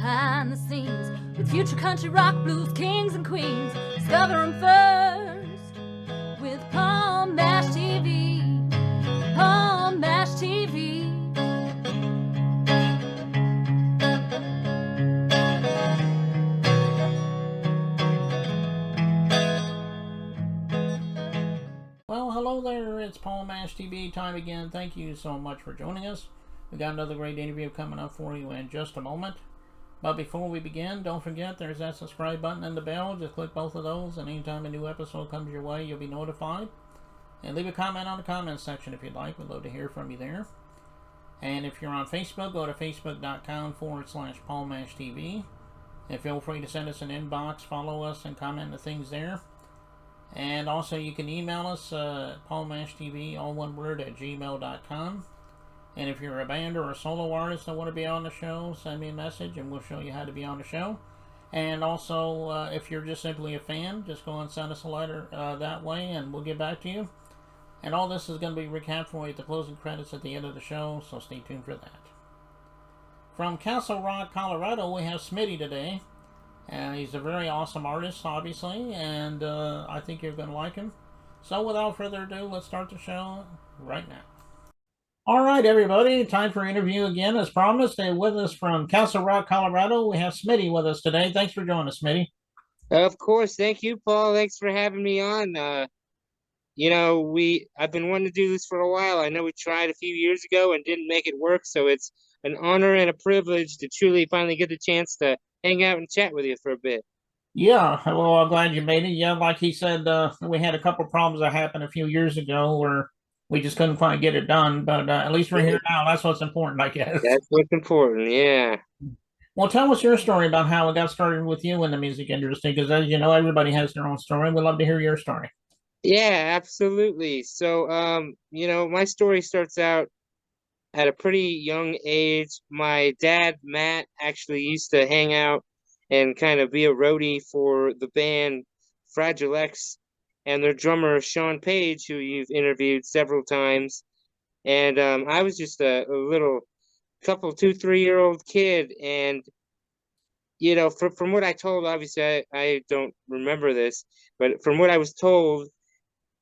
behind the scenes with future country rock blues kings and queens. Discover them first with Paul Mash TV. Paul Mash TV. Well, hello there. It's Paul Mash TV time again. Thank you so much for joining us. We got another great interview coming up for you in just a moment. But before we begin, don't forget there's that subscribe button and the bell. Just click both of those, and anytime a new episode comes your way, you'll be notified. And leave a comment on the comments section if you'd like. We'd love to hear from you there. And if you're on Facebook, go to facebook.com/PaulMashTV. And feel free to send us an inbox, follow us, and comment the things there. And also you can email us, PaulMashTV, all one word, at gmail.com. And if you're a band or a solo artist that want to be on the show, send me a message and we'll show you how to be on the show. And also, if you're just simply a fan, just go and send us a letter that way and we'll get back to you. And all this is going to be recapped for you at the closing credits at the end of the show, so stay tuned for that. From Castle Rock, Colorado, we have Smittyyy today. He's a very awesome artist, obviously, and I think you're going to like him. So without further ado, let's start the show right now. All right, everybody, time for interview again. As promised, with us from Castle Rock, Colorado, we have Smittyyy with us today. Thanks for joining us, Smittyyy. Of course. Thank you, Paul. Thanks for having me on. I've been wanting to do this for a while. I know we tried a few years ago and didn't make it work, so it's an honor and a privilege to truly finally get the chance to hang out and chat with you for a bit. Yeah, well, I'm glad you made it. Yeah, like he said, we had a couple problems that happened a few years ago where we just couldn't quite get it done, but at least we're here now. That's what's important, I guess. That's what's important, yeah. Well, tell us your story about how it got started with you in the music industry, because as you know, everybody has their own story. We'd love to hear your story. Yeah, absolutely. So, my story starts out at a pretty young age. My dad, Matt, actually used to hang out and kind of be a roadie for the band Fragile X and their drummer, Sean Page, who you've interviewed several times. And I was just a little couple, 2, 3 year old kid. And, from what I told, obviously I don't remember this, but from what I was told,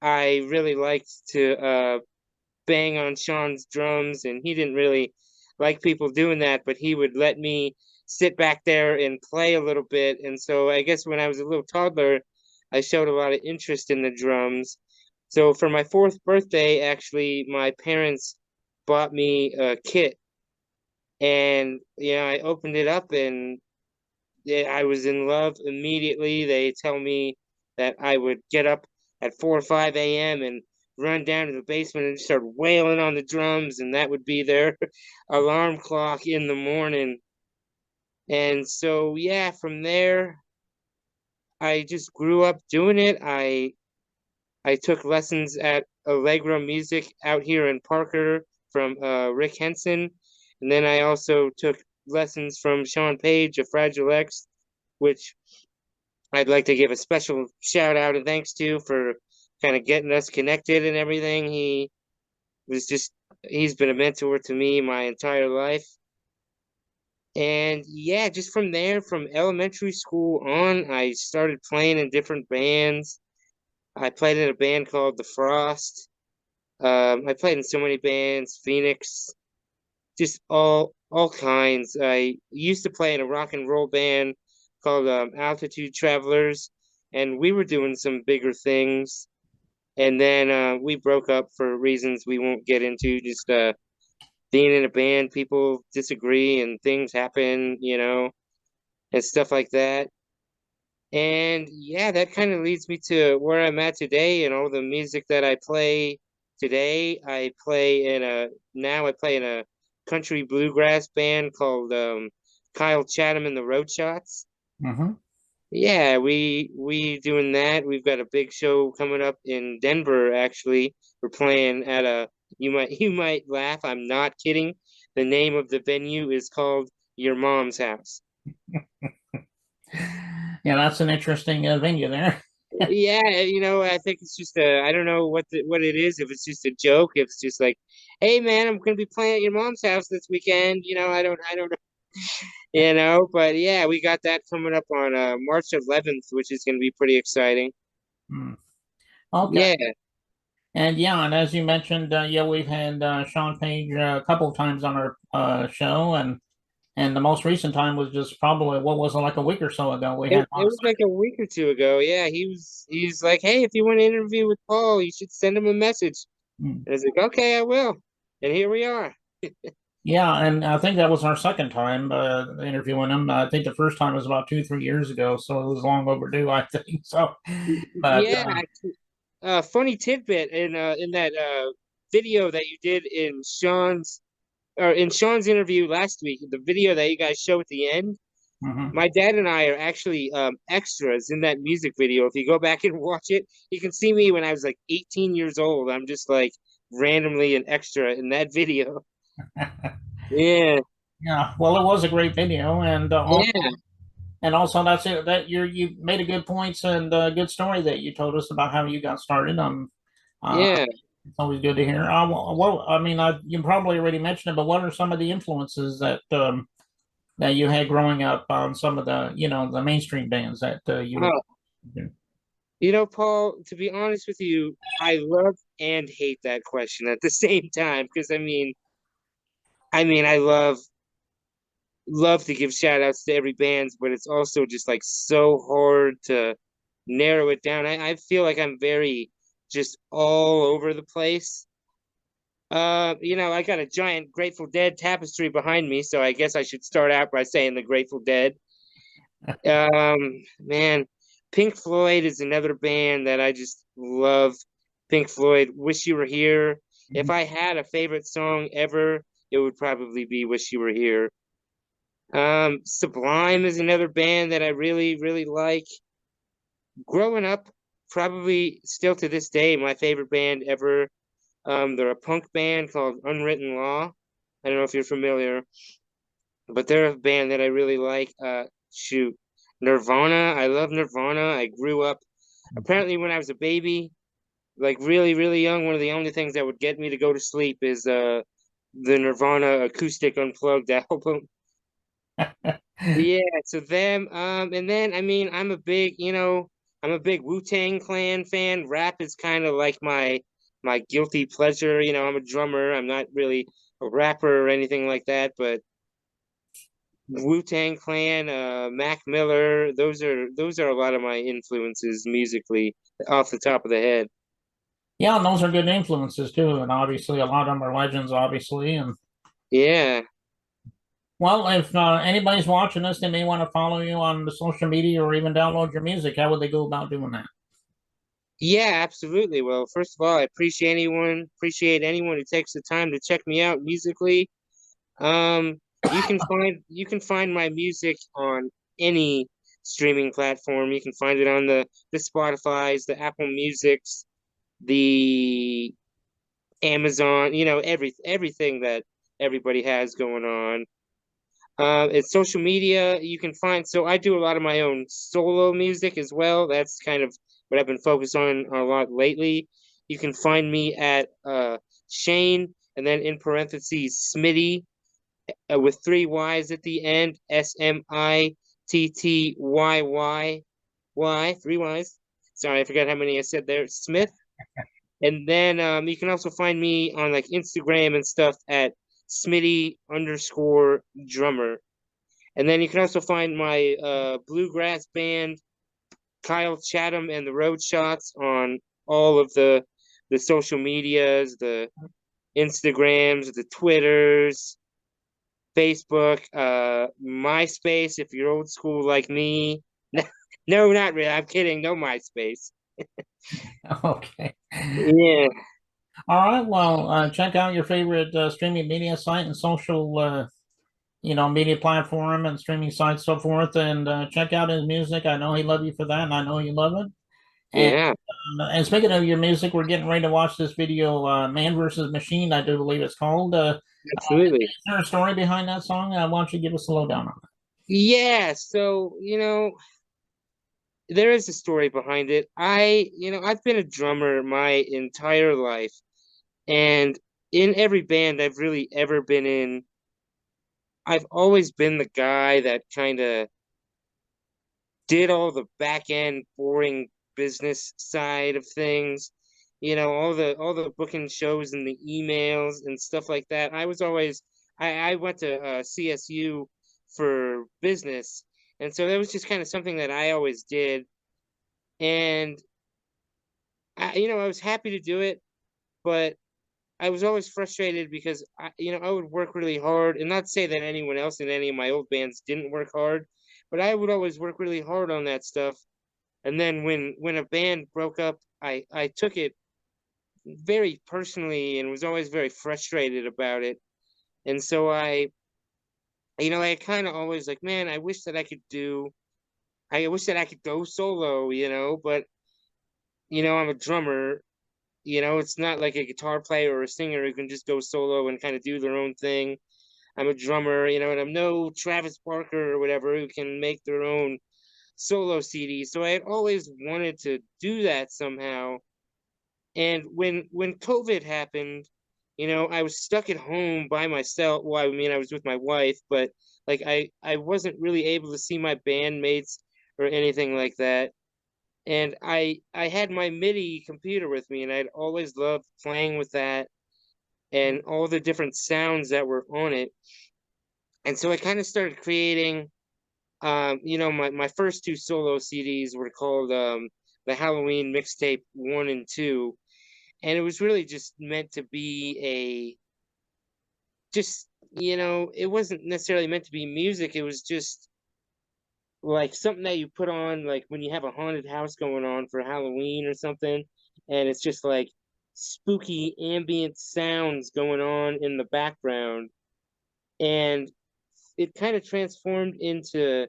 I really liked to bang on Sean's drums, and he didn't really like people doing that, but he would let me sit back there and play a little bit. And so I guess when I was a little toddler, I showed a lot of interest in the drums. So for my 4th birthday, actually, my parents bought me a kit, and I opened it up, and I was in love immediately. They tell me that I would get up at 4 or 5 a.m. and run down to the basement and start wailing on the drums, and that would be their alarm clock in the morning. And so, yeah, from there, I just grew up doing it. I took lessons at Allegro Music out here in Parker from Rick Henson, and then I also took lessons from Sean Page of Fragile X, which I'd like to give a special shout out and thanks to for kind of getting us connected and everything. He's been a mentor to me my entire life. And yeah, just from there, from elementary school on, I started playing in different bands. I played in a band called The Frost. I played in so many bands, Phoenix, just all kinds. I used to play in a rock and roll band called Altitude Travelers, and we were doing some bigger things. And then we broke up for reasons we won't get into. Just being in a band, people disagree and things happen, and stuff like that. And yeah, that kind of leads me to where I'm at today and all the music that I play today. Now I play in a country bluegrass band called Kyle Chatham and the Road Shots. Mm-hmm. Yeah, we doing that. We've got a big show coming up in Denver, actually. We're playing at you might laugh, I'm not kidding. The name of the venue is called Your Mom's House. Yeah, that's an interesting venue there. Yeah, I think it's just I don't know what it is, if it's just a joke, if it's just like, hey man, I'm gonna be playing at your mom's house this weekend. I don't know. You know, but yeah, we got that coming up on March 11th, which is going to be pretty exciting. Hmm. Okay. Yeah, And yeah, and as you mentioned, yeah, we've had Sean Page a couple of times on our show, and the most recent time was just probably what was it, like a week or so ago. We had it was like a week or two ago. Yeah, he's like, hey, if you want to interview with Paul, you should send him a message. Hmm. And I was like, okay, I will. And here we are. Yeah, and I think that was our second time interviewing him. I think the first time was about 2, 3 years ago, so it was long overdue, I think. So, but Yeah, funny tidbit in that video that you did in Sean's interview last week, the video that you guys show at the end. mhm. My dad and I are actually extras in that music video. If you go back and watch it, you can see me when I was like 18 years old. I'm just like randomly an extra in that video. Yeah, Yeah, well, it was a great video, yeah, and also that's it. That you made a good points and a good story that you told us about how you got started. Uh, yeah. it's always good to hear. Well, I mean, you probably already mentioned it, but what are some of the influences that you had growing up on some of the the mainstream bands that you were? Oh, you know, Paul, to be honest with you, I love and hate that question at the same time because I love to give shout outs to every band, but it's also just like so hard to narrow it down. I feel like I'm very just all over the place. I got a giant Grateful Dead tapestry behind me, so I guess I should start out by saying the Grateful Dead. Man, Pink Floyd is another band that I just love. Pink Floyd, Wish You Were Here. If I had a favorite song ever, it would probably be Wish You Were Here. Sublime is another band that I really, really like. Growing up, probably still to this day, my favorite band ever. They're a punk band called Unwritten Law. I don't know if you're familiar, but they're a band that I really like. Shoot, Nirvana. I love Nirvana. I grew up apparently when I was a baby, like really, really young. One of the only things that would get me to go to sleep is the Nirvana acoustic unplugged album. Yeah, so them, and then I'm a big Wu-Tang Clan fan. Rap is kind of like my guilty pleasure. I'm a drummer. I'm not really a rapper or anything like that, but Wu-Tang Clan, Mac Miller, those are a lot of my influences musically off the top of the head. Yeah, and those are good influences too, and obviously a lot of them are legends, obviously. And Yeah. well, if anybody's watching this, they may want to follow you on the social media or even download your music. How would they go about doing that? Yeah, absolutely. Well, first of all, I appreciate anyone who takes the time to check me out musically. You can find my music on any streaming platform. You can find it on the Spotify's, the Apple Music's, the Amazon, everything that everybody has going on. It's social media. You can find, so I do a lot of my own solo music as well. That's kind of what I've been focused on a lot lately. You can find me at Shane, and then in parentheses Smitty, with three Y's at the end. Smittyyy, three Y's. Sorry, I forgot how many I said there. Smith. And then you can also find me on like Instagram and stuff at Smitty_drummer. And then you can also find my bluegrass band, Kyle Chatham and the Road Shots, on all of the social medias, the Instagrams, the Twitters, Facebook, MySpace, if you're old school like me. No, not really. I'm kidding. No MySpace. Okay. Yeah, All right. Well, check out your favorite streaming media site and social, media platform and streaming sites, so forth, and check out his music. I know he loved you for that, and I know you love it. And yeah, speaking of your music, we're getting ready to watch this video, "Man versus Machine." I do believe it's called. absolutely. Is there a story behind that song? Why don't you give us a lowdown on Yeah, so, there is a story behind it. I've been a drummer my entire life, and in every band I've really ever been in, I've always been the guy that kind of did all the back end boring business side of things. You know, all the booking shows and the emails and stuff like that. I was always I went to CSU for business, and so that was just kind of something that I always did. And I was happy to do it, but I was always frustrated because I would work really hard, and not to say that anyone else in any of my old bands didn't work hard, but I would always work really hard on that stuff. And then when a band broke up, I took it very personally and was always very frustrated about it. And so I kind of always like, man, I wish that I could go solo, but I'm a drummer. It's not like a guitar player or a singer who can just go solo and kind of do their own thing. I'm a drummer, and I'm no Travis Barker or whatever who can make their own solo CD. So I had always wanted to do that somehow. And when COVID happened, I was stuck at home by myself. Well, I mean, I was with my wife, but like I wasn't really able to see my bandmates or anything like that. And I had my MIDI computer with me, and I'd always loved playing with that and all the different sounds that were on it. And so I kind of started creating. My first two solo CDs were called the Halloween mixtape 1 and 2, and it was really just meant to be it wasn't necessarily meant to be music. It was just like something that you put on like when you have a haunted house going on for Halloween or something, and it's just like spooky ambient sounds going on in the background, and it kind of transformed into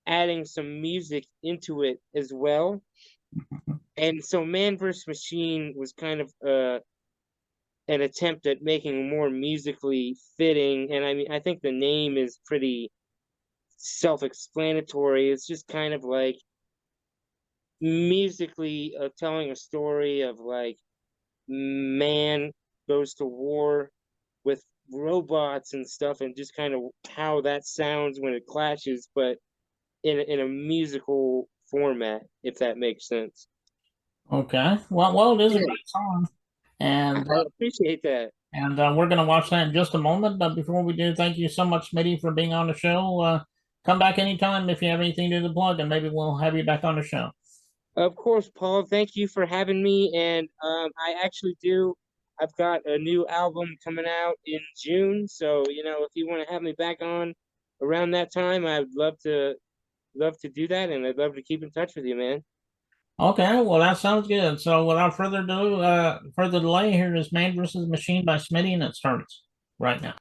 adding some music into it as well. And so Man vs. Machine was kind of an attempt at making more musically fitting. And I mean, I think the name is pretty self-explanatory. It's just kind of like musically telling a story of like man goes to war with robots and stuff, and just kind of how that sounds when it clashes, but in a musical format, if that makes sense. Okay. Well, it is a Yeah, great song, and I appreciate that. we're going to watch that in just a moment. But before we do, thank you so much, Smitty, for being on the show. Come back anytime if you have anything to plug, and maybe we'll have you back on the show. Of course, Paul. Thank you for having me. And I actually do. I've got a new album coming out in June. So, if you want to have me back on around that time, I'd love to do that, and I'd love to keep in touch with you, man. Okay, well that sounds good. So without further ado, further delay, here is Man vs. Machine by Smitty, and it starts right now.